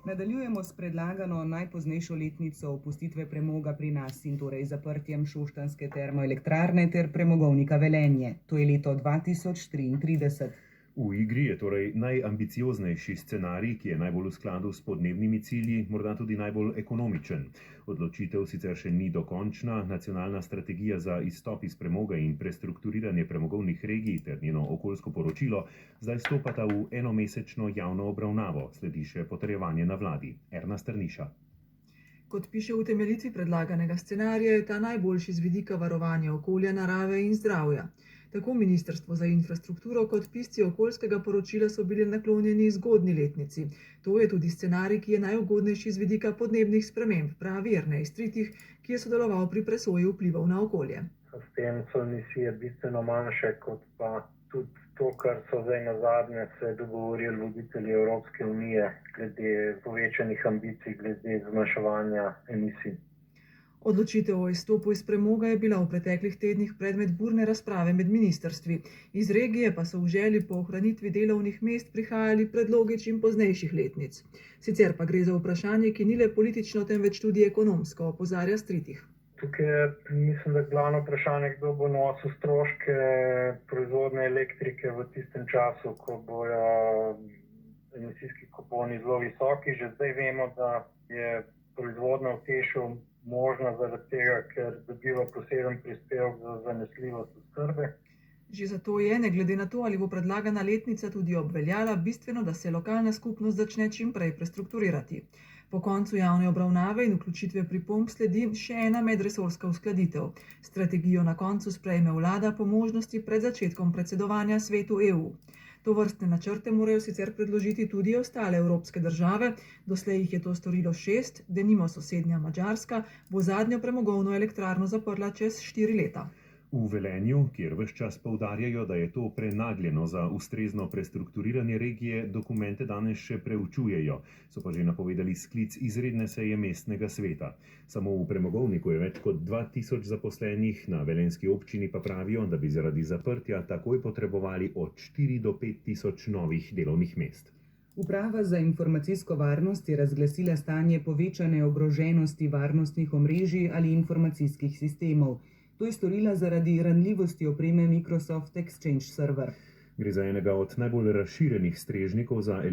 Nadaljujemo s predlagano najpoznejšo letnico opustitve premoga pri nas in torej zaprtjem šoštanjske termoelektrarne ter premogovnika Velenje. To je leto 2033. V igri je torej najambicioznejši scenarij, ki je najbolj v skladu s podnebnimi cilji, morda tudi najbolj ekonomičen. Odločitev sicer še ni dokončna, nacionalna strategija za izstop iz premoga in prestrukturiranje premogovnih regij ter njeno okoljsko poročilo zdaj stopata v enomesečno javno obravnavo, sledi še potrjevanje na vladi. Erna Strniša. Kot piše v utemeljitvi predlaganega scenarija, je ta najboljši z vidika varovanja okolja, narave in zdravja. Tako Ministrstvo za infrastrukturo kot pisci okoljskega poročila so bili naklonjeni zgodnji letnici. To je tudi scenarij, ki je najugodnejši z vidika podnebnih sprememb, pravi Jernej Stritih, ki je sodeloval pri presoji vplivov na okolje. S tem so emisije bistveno manjše, kot pa tudi to, kar so zdaj nazadnje se dogovorili voditelji Evropske unije glede povečanih ambicij glede zmanjševanja emisij. Odločitev o izstopu iz premoga je bila v preteklih tednih predmet burne razprave med ministrstvi. Iz regije pa so v želji po ohranitvi delovnih mest prihajali predlogi čim poznejših letnic. Sicer pa gre za vprašanje, ki ni le politično, temveč tudi ekonomsko, opozarja Stritih. Tukaj je, mislim, da glavno vprašanje, kdo bo nosil stroške proizvodnje elektrike v tistem času, ko bojo emisijski kuponi zelo visoki. Že zdaj vemo, da je proizvodnja v Tešu možna zaradi tega, ker dobiva poseben prispevek za zanesljivost oskrbe. Že zato je, ne glede na to, ali bo predlagana letnica tudi obveljala, bistveno, da se lokalna skupnost začne čim prej prestrukturirati. Po koncu javne obravnave in vključitve pripomb sledi še ena medresorska uskladitev. Strategijo na koncu sprejme vlada, po možnosti pred začetkom predsedovanja Svetu EU. Tovrstne načrte morajo sicer predložiti tudi ostale evropske države, doslej jih je to storilo 6, denimo sosednja Madžarska, bo zadnjo premogovno elektrarno zaprla čez 4 leta. V Velenju, kjer ves čas poudarjajo, da je to prenagljeno za ustrezno prestrukturiranje regije, dokumente danes še preučujejo, so pa že napovedali sklic izredne seje mestnega sveta. Samo v premogovniku je več kot 2000 zaposlenih, na velenjski občini pa pravijo, da bi zaradi zaprtja takoj potrebovali od 4 do 5000 novih delovnih mest. Uprava za informacijsko varnost je razglasila stanje povečane ogroženosti varnostnih omrežij ali informacijskih sistemov. To je storila zaradi ranljivosti opreme Microsoft Exchange Server. Gre za enega od najbolj razširjenih strežnikov za